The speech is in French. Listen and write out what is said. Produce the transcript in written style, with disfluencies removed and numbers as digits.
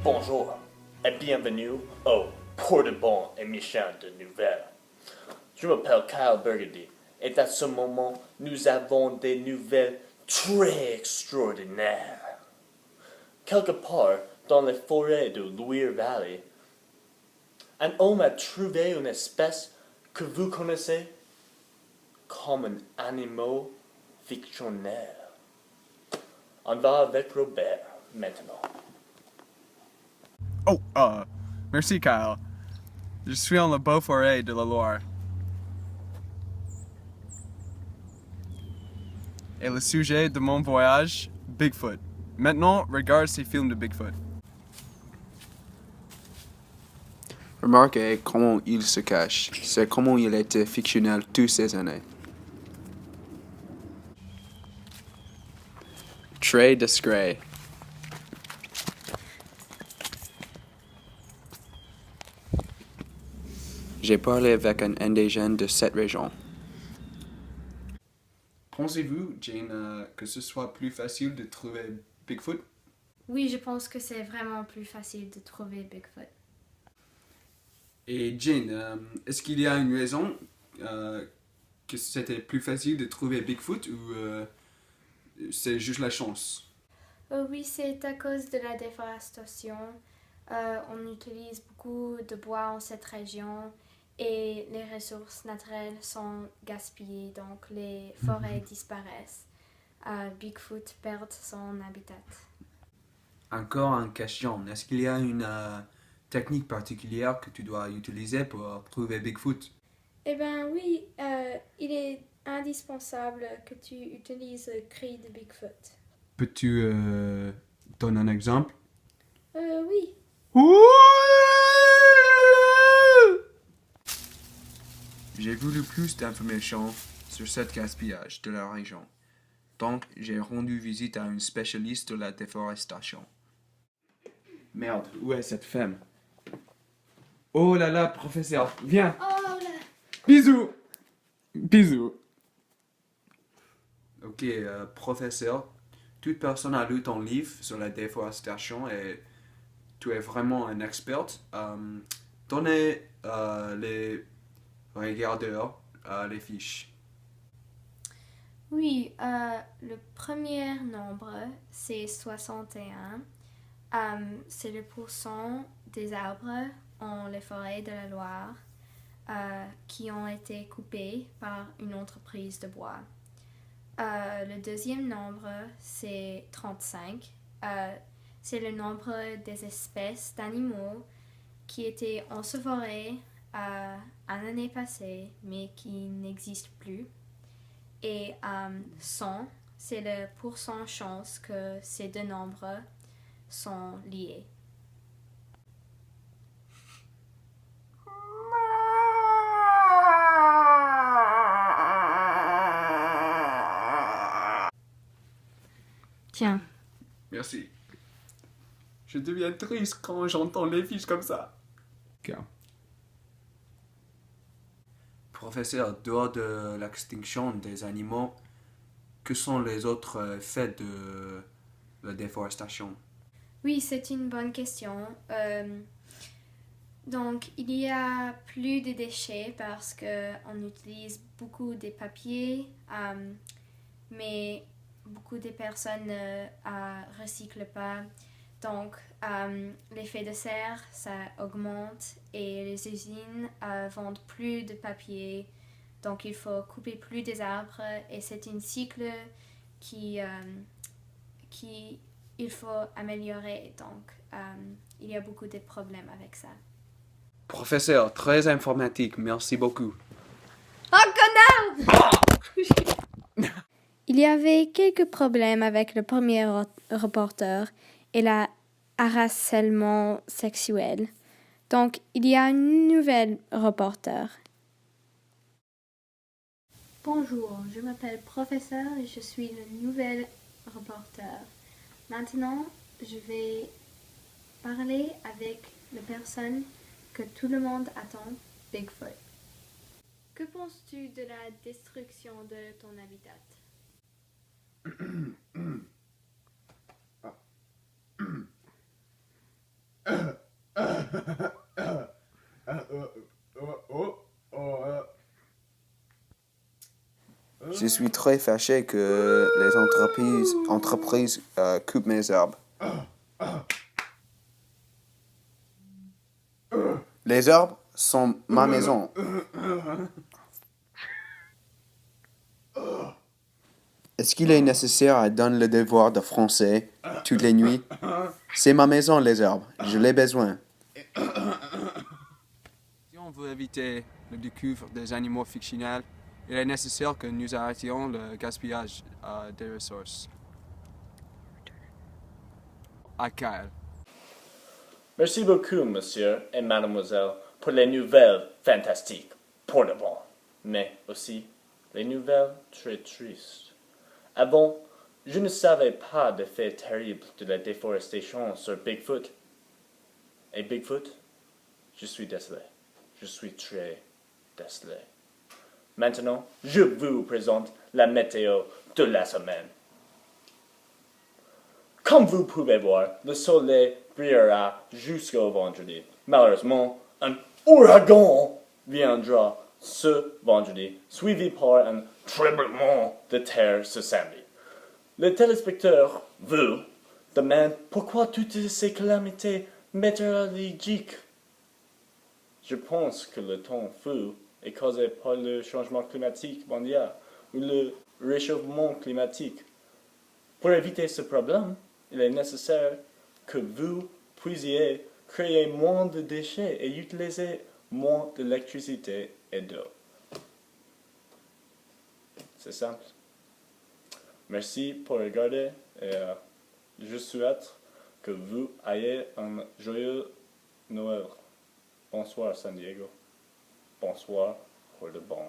Bonjour et bienvenue au Pour de Bon émission de nouvelles. Je m'appelle Kyle Burgundy et à ce moment, nous avons des nouvelles très extraordinaires. Quelque part dans les forêts de Weir Valley, un homme a trouvé une espèce que vous connaissez comme un animal fictionnaire. On va avec Robert maintenant. Oh, merci Kyle. Je suis en la Beau-Forêt de la Loire. Et le sujet de mon voyage, Bigfoot. Maintenant, regarde ces films de Bigfoot. Remarquez comment il se cache. C'est comment il était fictionnel toutes ces années. Très discret. J'ai parlé avec un indigène de cette région. Pensez-vous, Jane, que ce soit plus facile de trouver Bigfoot? Oui, je pense que c'est vraiment plus facile de trouver Bigfoot. Et Jane, est-ce qu'il y a une raison que c'était plus facile de trouver Bigfoot ou c'est juste la chance? Oui, c'est à cause de la déforestation. On utilise beaucoup de bois en cette région et les ressources naturelles sont gaspillées, donc les forêts disparaissent. Bigfoot perd son habitat. Encore une question. Est-ce qu'il y a une technique particulière que tu dois utiliser pour trouver Bigfoot? Eh bien oui, il est indispensable que tu utilises le cri de Bigfoot. Peux-tu donner un exemple? Oui. J'ai voulu plus d'informations sur ce gaspillage de la région. Donc, j'ai rendu visite à une spécialiste de la déforestation. Merde, où est cette femme? Oh là là, professeur, viens! Oh là. Bisous! Bisous! Ok, professeur, toute personne a lu ton livre sur la déforestation et tu es vraiment un expert. Donnez les regardeurs les fiches. Oui, le premier nombre, c'est 61. C'est le pourcent des arbres en les forêts de la Loire qui ont été coupés par une entreprise de bois. Le deuxième nombre, c'est 35. C'est le nombre des espèces d'animaux qui étaient ensevelés en l'année passée, mais qui n'existent plus. Et 100, c'est le pourcent chance que ces deux nombres sont liés. Tiens. Merci. Je deviens triste quand j'entends les fiches comme ça. Professeur, dehors de l'extinction des animaux, que sont les autres effets de la déforestation? Oui, c'est une bonne question. Donc, il y a plus de déchets parce qu'on utilise beaucoup de papiers, mais beaucoup de personnes ne recyclent pas. Donc, l'effet de serre, ça augmente et les usines vendent plus de papier. Donc, il faut couper plus des arbres et c'est un cycle qui il faut améliorer. Donc, il y a beaucoup de problèmes avec ça. Professeur, très informatique, merci beaucoup. Oh, connard! Il y avait quelques problèmes avec le premier reporter et le harcèlement sexuel. Donc, il y a une nouvelle reporter. Bonjour, je m'appelle Professeur et je suis le nouvel reporter. Maintenant, je vais parler avec la personne que tout le monde attend, Bigfoot. Que penses-tu de la destruction de ton habitat? Je suis très fâché que les entreprises coupent mes herbes. Les herbes sont ma maison. Est-ce qu'il est nécessaire à donner le devoir de français toutes les nuits? C'est ma maison, les herbes. Je l'ai besoin. Si on veut éviter le découvre des animaux fictionnels, il est nécessaire que nous arrêtions le gaspillage des ressources. À Kyle. Merci beaucoup, monsieur et mademoiselle, pour les nouvelles fantastiques pour le bon, mais aussi les nouvelles très tristes. Avant, je ne savais pas des faits terribles de la déforestation sur Bigfoot. Et Bigfoot, je suis désolé. Je suis très désolé. Maintenant, je vous présente la météo de la semaine. Comme vous pouvez voir, le soleil brillera jusqu'au vendredi. Malheureusement, un ouragan viendra ce vendredi, suivi par un tremblement de terre ce samedi. Les téléspectateurs, vous, demandent pourquoi toutes ces calamités météorologiques. Je pense que le temps fou est causé par le changement climatique mondial ou le réchauffement climatique. Pour éviter ce problème, il est nécessaire que vous puissiez créer moins de déchets et utiliser moins d'électricité et d'eau. C'est simple. Merci pour regarder et je souhaite que vous ayez un joyeux Noël. Bonsoir San Diego. Bonsoir pour le bon.